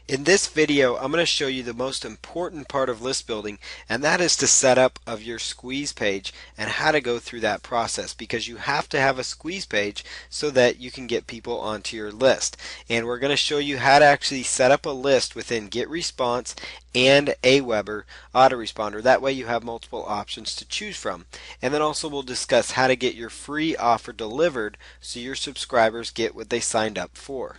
In this video, I'm going to show you the most important part of list building, and that is the setup of your squeeze page and how to go through that process, because you have to have a squeeze page so that you can get people onto your list. And we're going to show you how to actually set up a list within GetResponse and Aweber autoresponder. That way you have multiple options to choose from. And then also we'll discuss how to get your free offer delivered so your subscribers get what they signed up for.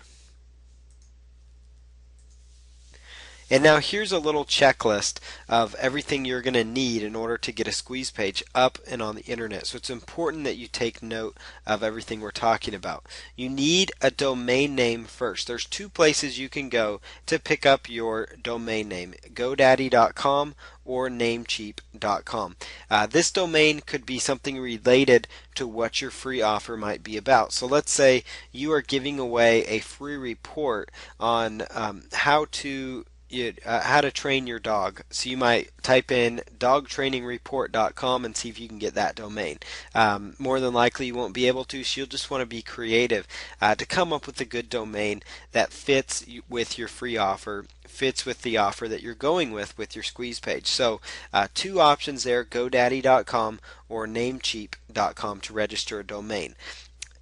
And now here's a little checklist of everything you're going to need in order to get a squeeze page up and on the internet. So it's important that you take note of everything we're talking about. You need a domain name first. There's two places you can go to pick up your domain name: GoDaddy.com or Namecheap.com. This domain could be something related to what your free offer might be about. So let's say you are giving away a free report on how to train your dog. So you might type in dogtrainingreport.com and see if you can get that domain. More than likely you won't be able to, so you'll just want to be creative to come up with a good domain that fits with your free offer, fits with the offer that you're going with your squeeze page. So two options there: GoDaddy.com or Namecheap.com to register a domain.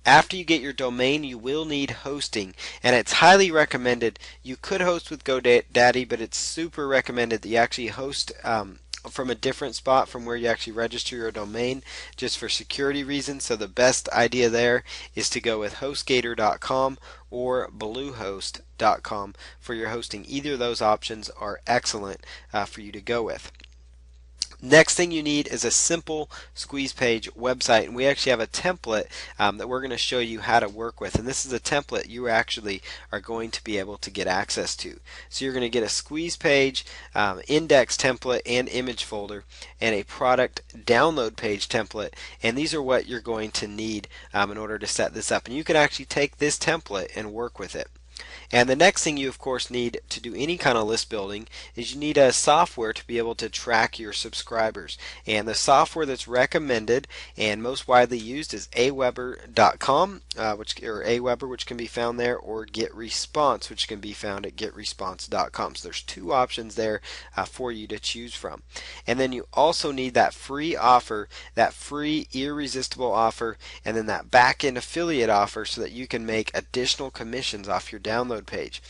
After you get your domain, you will need hosting, and it's highly recommended. You could host with GoDaddy, but it's super recommended that you actually host from a different spot from where you actually register your domain, just for security reasons. So the best idea there is to go with HostGator.com or Bluehost.com for your hosting. Either of those options are excellent for you to go with. Next thing you need is a simple squeeze page website, and we actually have a template that we're going to show you how to work with, and this is a template you actually are going to be able to get access to. So you're going to get a squeeze page index template and image folder, and a product download page template, and these are what you're going to need in order to set this up. And you can actually take this template and work with it. And the next thing you of course need to do any kind of list building is you need a software to be able to track your subscribers. And the software that's recommended and most widely used is Aweber.com, Aweber, which can be found there, or GetResponse, which can be found at GetResponse.com. So there's two options there for you to choose from. And then you also need that free offer, that free irresistible offer, and then that back-end affiliate offer so that you can make additional commissions off your download page.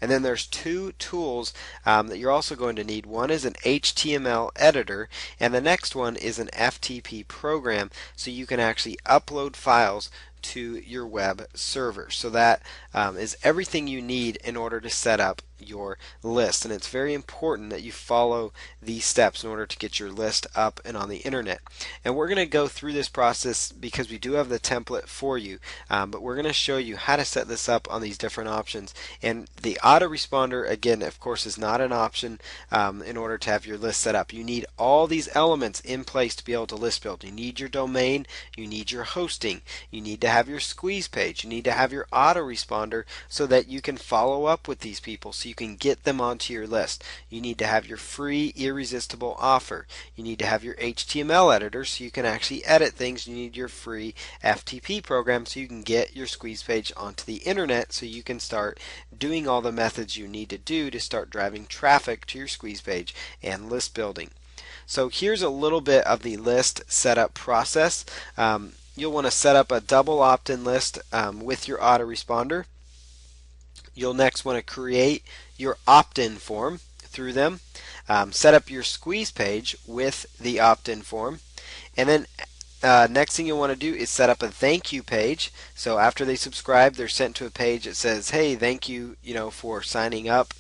And then there's two tools that you're also going to need. One is an HTML editor, and the next one is an FTP program, so you can actually upload files to your web server. So that is everything you need in order to set up your list, and it's very important that you follow these steps in order to get your list up and on the internet. And we're going to go through this process because we do have the template for you, but we're going to show you how to set this up on these different options. And the autoresponder, again, of course, is not an option in order to have your list set up. You need all these elements in place to be able to list build. You need your domain, you need your hosting, you need to have your squeeze page, you need to have your autoresponder so that you can follow up with these people, so you can get them onto your list. You need to have your free irresistible offer. You need to have your HTML editor so you can actually edit things. You need your free FTP program so you can get your squeeze page onto the internet, so you can start doing all the methods you need to do to start driving traffic to your squeeze page and list building. So here's a little bit of the list setup process. You'll want to set up a double opt-in list with your autoresponder. You'll next want to create your opt-in form through them, set up your squeeze page with the opt-in form, and then next thing you'll want to do is set up a thank you page. So after they subscribe, they're sent to a page that says, hey, thank you, for signing up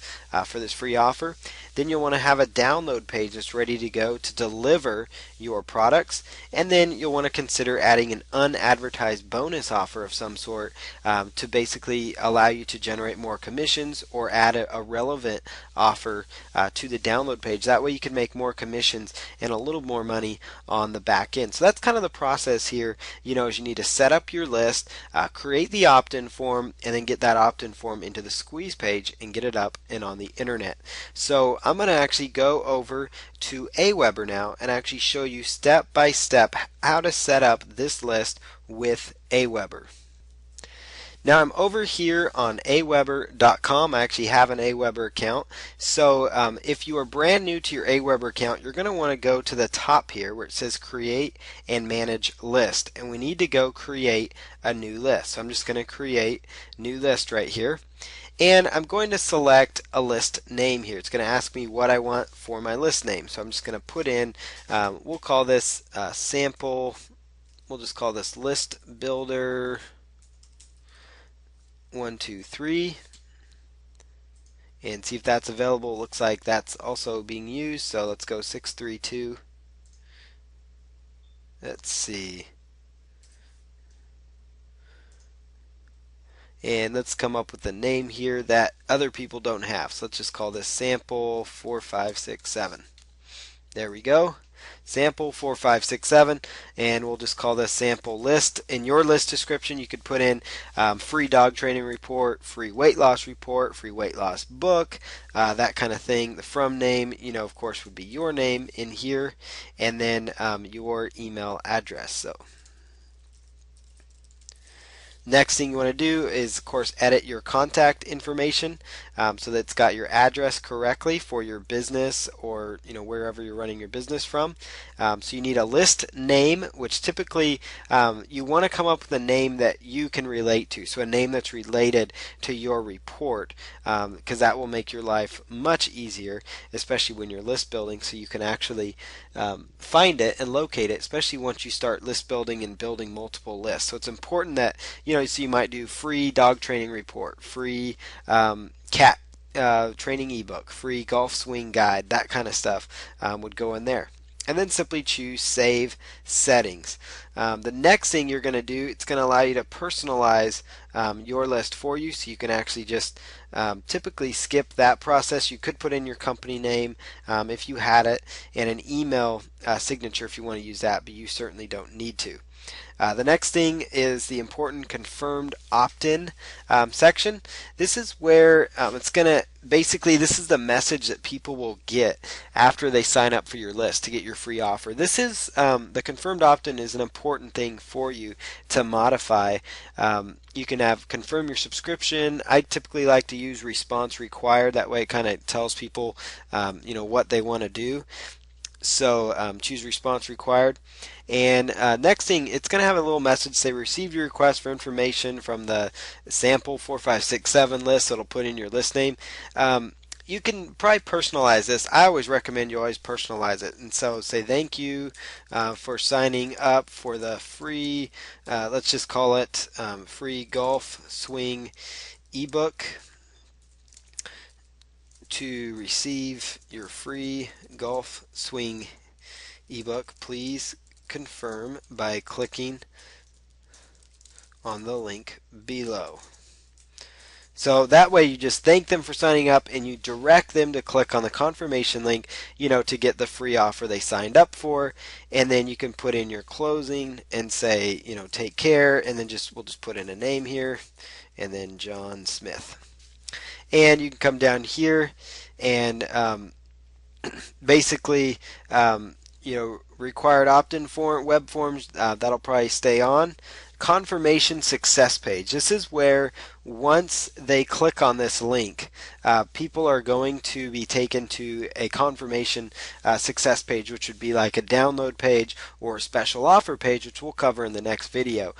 for this free offer. Then you'll want to have a download page that's ready to go to deliver your products. And then you'll want to consider adding an unadvertised bonus offer of some sort to basically allow you to generate more commissions, or add a relevant offer to the download page. That way you can make more commissions and a little more money on the back end. So that's kind of the process here. Is you need to set up your list, create the opt-in form, and then get that opt-in form into the squeeze page and get it up and on the internet. So I'm going to actually go over to Aweber now and actually show you step by step how to set up this list with Aweber. Now I'm over here on aweber.com. I actually have an Aweber account. So if you are brand new to your Aweber account, you're going to want to go to the top here where it says create and manage list. And we need to go create a new list. So I'm just going to create new list right here. And I'm going to select a list name here. It's going to ask me what I want for my list name. So I'm just going to put in, we'll call this sample, we'll just call this list builder 1, 2, 3, and see if that's available. It looks like that's also being used, so let's go 632. Let's see. And let's come up with a name here that other people don't have. So let's just call this sample 4567. There we go. Sample 4567, and we'll just call this sample list. In your list description, you could put in free dog training report, free weight loss report, free weight loss book, that kind of thing. The from name, of course, would be your name in here, and then your email address. So next thing you want to do is, of course, edit your contact information so that it's got your address correctly for your business or wherever you're running your business from. So you need a list name, which typically you want to come up with a name that you can relate to. So a name that's related to your report, because that will make your life much easier, especially when you're list building, so you can actually find it and locate it, especially once you start list building and building multiple lists. So it's important that so you might do free dog training report, free cat training ebook, free golf swing guide, that kind of stuff would go in there. And then simply choose Save Settings. The next thing you're going to do, it's going to allow you to personalize your list for you, so you can actually just typically skip that process. You could put in your company name if you had it, and an email signature if you want to use that, but you certainly don't need to. The next thing is the important confirmed opt-in section. This is where it's going to basically, this is the message that people will get after they sign up for your list to get your free offer. This is the confirmed opt-in is an important thing for you to modify. You can have confirm your subscription. I typically like to use response required. That way it kind of tells people what they want to do. So choose response required. And next thing, it's going to have a little message say received your request for information from the sample 4567 list. So it'll put in your list name. You can probably personalize this. I always recommend you always personalize it. And so say thank you for signing up for the free, let's just call it free golf swing ebook. To receive your free golf swing ebook, please confirm by clicking on the link below. So that way you just thank them for signing up and you direct them to click on the confirmation link, to get the free offer they signed up for. And then you can put in your closing and say, take care, and then we'll just put in a name here and then John Smith. And you can come down here and basically, required opt-in form, web forms, that'll probably stay on. Confirmation success page. This is where once they click on this link, people are going to be taken to a confirmation success page, which would be like a download page or a special offer page, which we'll cover in the next video.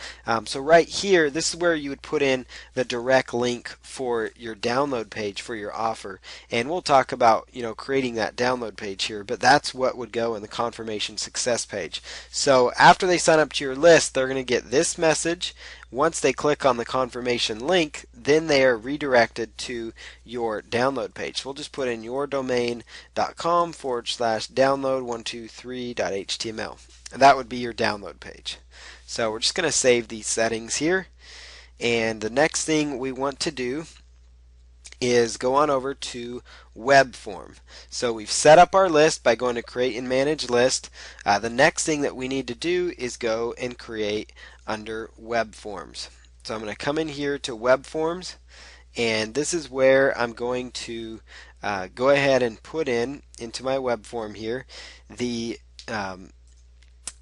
So right here, this is where you would put in the direct link for your download page for your offer, and we'll talk about creating that download page here, but that's what would go in the confirmation success page. So after they sign up to your list, they're going to get this message. Once they click on the confirmation link, then they are redirected to your download page. So we'll just put in yourdomain.com/download123.html. And that would be your download page. So we're just going to save these settings here. And the next thing we want to do is go on over to web form. So we've set up our list by going to create and manage list. The next thing that we need to do is go and create under web forms. So I'm going to come in here to web forms, and this is where I'm going to go ahead and put into my web form here the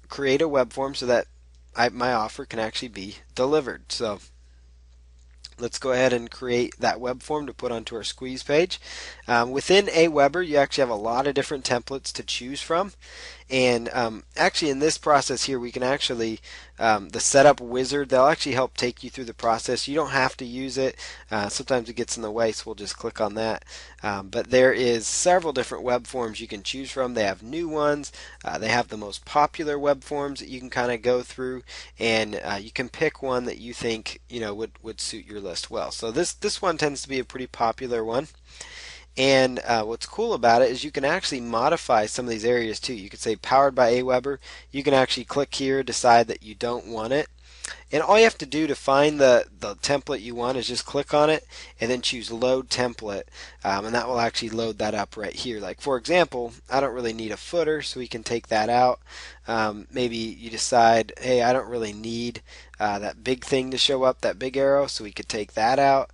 create a web form so that my offer can actually be delivered. So Let's go ahead and create that web form to put onto our squeeze page. Within Aweber, you actually have a lot of different templates to choose from. And actually in this process here, we can actually, the setup wizard, they'll actually help take you through the process. You don't have to use it. Sometimes it gets in the way, so we'll just click on that. But there is several different web forms you can choose from. They have new ones. They have the most popular web forms that you can kind of go through, and you can pick one that you think would suit your list well. So this one tends to be a pretty popular one. And what's cool about it is you can actually modify some of these areas too. You could say powered by Aweber. You can actually click here, decide that you don't want it. And all you have to do to find the template you want is just click on it and then choose load template. And that will actually load that up right here. Like for example, I don't really need a footer, so we can take that out. Maybe you decide, hey, I don't really need that big thing to show up, that big arrow, so we could take that out.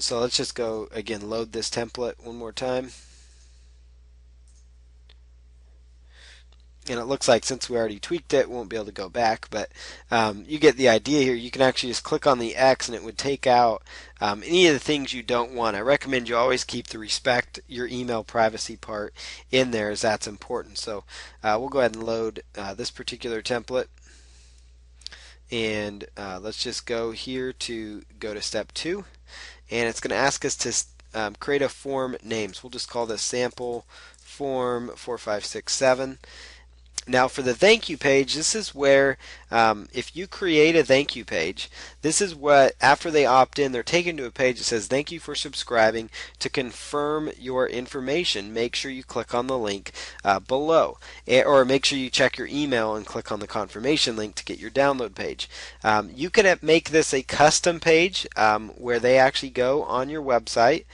So let's just go again, load this template one more time. And it looks like since we already tweaked it, we won't be able to go back, but you get the idea here. You can actually just click on the X and it would take out any of the things you don't want. I recommend you always keep the respect your email privacy part in there, as that's important. So we'll go ahead and load this particular template. And let's just go here to go to step 2. And it's going to ask us to create a form name. So we'll just call this sample form 4567. Now for the thank you page, this is where if you create a thank you page, this is what, after they opt in, they're taken to a page that says thank you for subscribing. To confirm your information, make sure you click on the link below, or make sure you check your email and click on the confirmation link to get your download page. You can make this a custom page where they actually go on your website,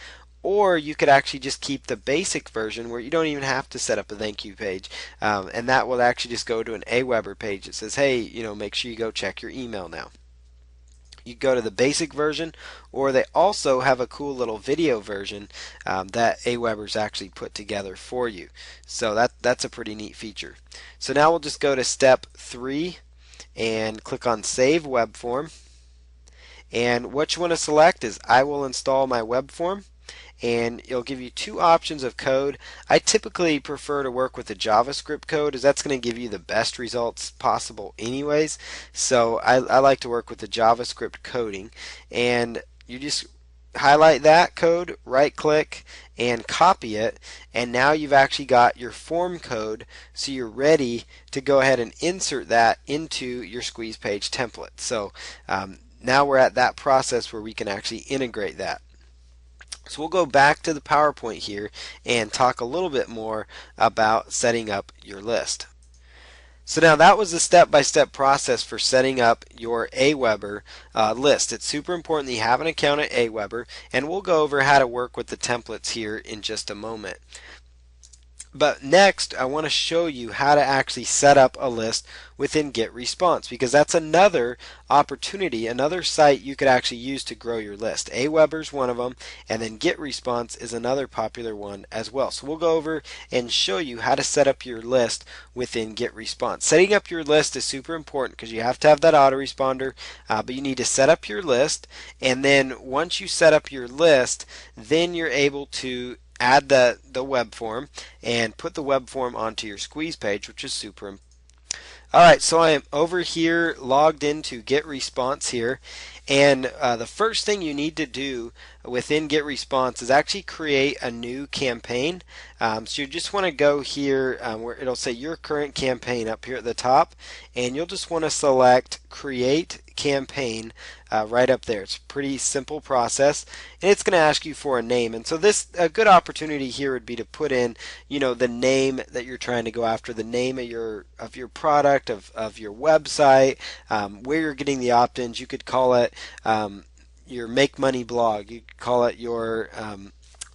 or you could actually just keep the basic version where you don't even have to set up a thank you page, and that will actually just go to an Aweber page that says, hey, make sure you go check your email now. You go to the basic version, or they also have a cool little video version that Aweber's actually put together for you. So that's a pretty neat feature. So now we'll just go to step 3 and click on Save Web Form. And what you want to select is I will install my web form. And it'll give you 2 options of code. I typically prefer to work with the JavaScript code, as that's going to give you the best results possible anyways. So I like to work with the JavaScript coding. And you just highlight that code, right click, and copy it. And now you've actually got your form code, so you're ready to go ahead and insert that into your squeeze page template. So now we're at that process where we can actually integrate that. So we'll go back to the PowerPoint here and talk a little bit more about setting up your list. So now that was the step-by-step process for setting up your Aweber list. It's super important that you have an account at Aweber, and we'll go over how to work with the templates here in just a moment. But next, I want to show you how to actually set up a list within GetResponse, because that's another opportunity, another site you could actually use to grow your list. Aweber's one of them, and then GetResponse is another popular one as well. So we'll go over and show you how to set up your list within GetResponse. Setting up your list is super important because you have to have that autoresponder, but you need to set up your list, and then once you set up your list, then you're able to add the web form and put the web form onto your squeeze page, which is super important. Alright, so I am over here logged into GetResponse here, and the first thing you need to do within GetResponse is actually create a new campaign. So you just want to go here where it'll say your current campaign up here at the top, and you'll just want to select Create Campaign right up there. It's a pretty simple process, and it's going to ask you for a name. And so a good opportunity here would be to put in, the name that you're trying to go after, the name of your product, of your website, where you're getting the opt-ins. You could call it your Make Money blog. You could call it your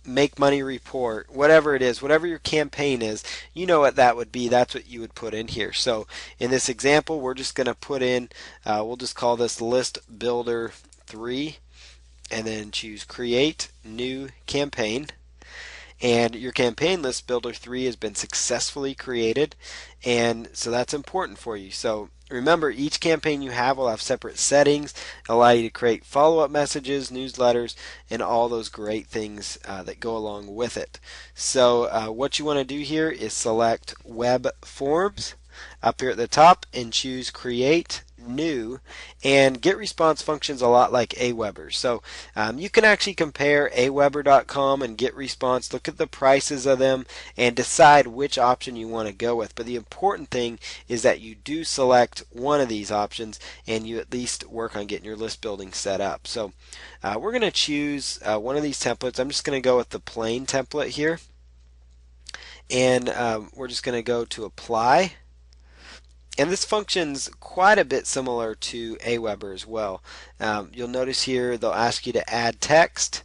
Make Money report, whatever it is, whatever your campaign is, you know what that would be. That's what you would put in here. So in this example, we're just going to put in, we'll just call this List Builder 3, and then choose Create New Campaign. And your campaign List Builder 3 has been successfully created, and so that's important for you. So Remember, each campaign you have will have separate settings, allow you to create follow-up messages, newsletters, and all those great things that go along with it. So what you want to do here is select Web Forms up here at the top and choose Create New, and GetResponse functions a lot like Aweber. So you can actually compare aweber.com and GetResponse, look at the prices of them, and decide which option you want to go with. But the important thing is that you do select one of these options and you at least work on getting your list building set up. So we're going to choose one of these templates. I'm just going to go with the plain template here, and we're just going to go to Apply. And this functions quite a bit similar to Aweber as well. You'll notice here they'll ask you to add text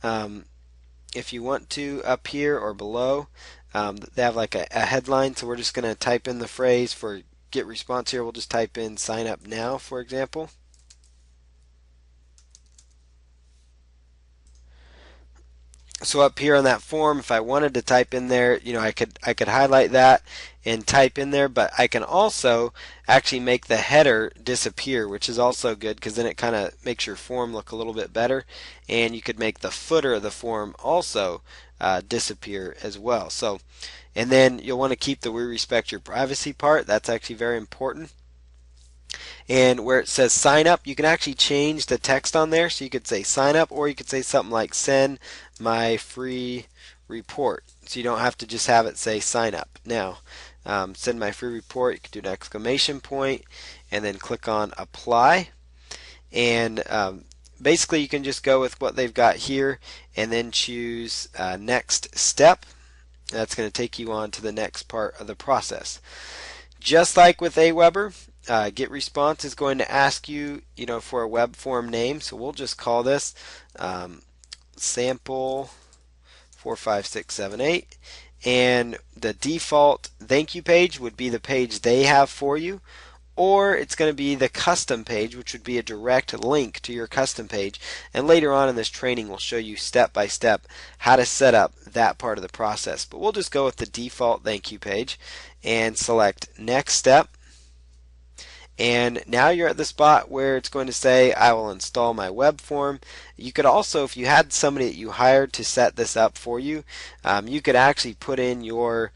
if you want to up here or below. They have like a headline, so we're just going to type in the phrase for get response here. We'll just type in sign up now, for example. So up here on that form, if I wanted to type in there, I could highlight that and type in there, but I can also actually make the header disappear, which is also good because then it kind of makes your form look a little bit better. And you could make the footer of the form also disappear as well. So, and then you'll want to keep the "we respect your privacy" part. That's actually very important. And where it says sign up, you can actually change the text on there. So you could say sign up, or you could say something like send my free report. So you don't have to just have it say sign up. Now, send my free report, you could do an exclamation point and then click on apply. And basically you can just go with what they've got here and then choose next step. That's going to take you on to the next part of the process. Just like with Aweber, GetResponse is going to ask you, for a web form name. So we'll just call this sample 45678, and the default thank you page would be the page they have for you, or it's going to be the custom page, which would be a direct link to your custom page. And later on in this training we'll show you step by step how to set up that part of the process. But we'll just go with the default thank you page and select next step. And now you're at the spot where it's going to say I will install my web form. You could also, if you had somebody that you hired to set this up for you, you could actually put in your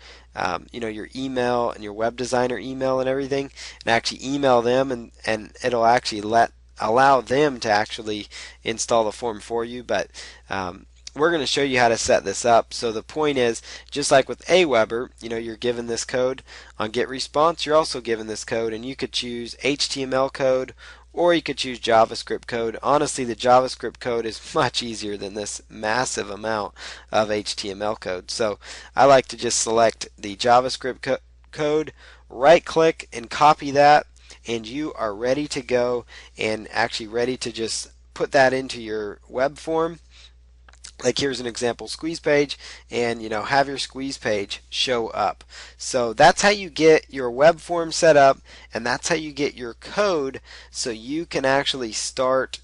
your email and your web designer email and everything, and actually email them, and it'll actually allow them to actually install the form for you. But we're going to show you how to set this up. So the point is, just like with Aweber, you're given this code. On GetResponse, you're also given this code, and you could choose HTML code or you could choose JavaScript code. Honestly, the JavaScript code is much easier than this massive amount of HTML code. So I like to just select the JavaScript code, right click and copy that, and you are ready to go and actually ready to just put that into your web form. Like here's an example squeeze page, and have your squeeze page show up. So that's how you get your web form set up, and that's how you get your code so you can actually start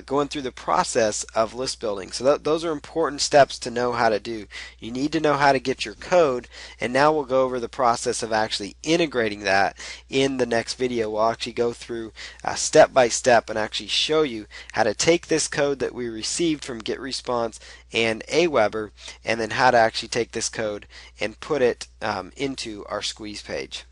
going through the process of list building. So those are important steps to know how to do. You need to know how to get your code, and now we'll go over the process of actually integrating that in the next video. We'll actually go through step by step and actually show you how to take this code that we received from GetResponse and Aweber, and then how to actually take this code and put it into our squeeze page.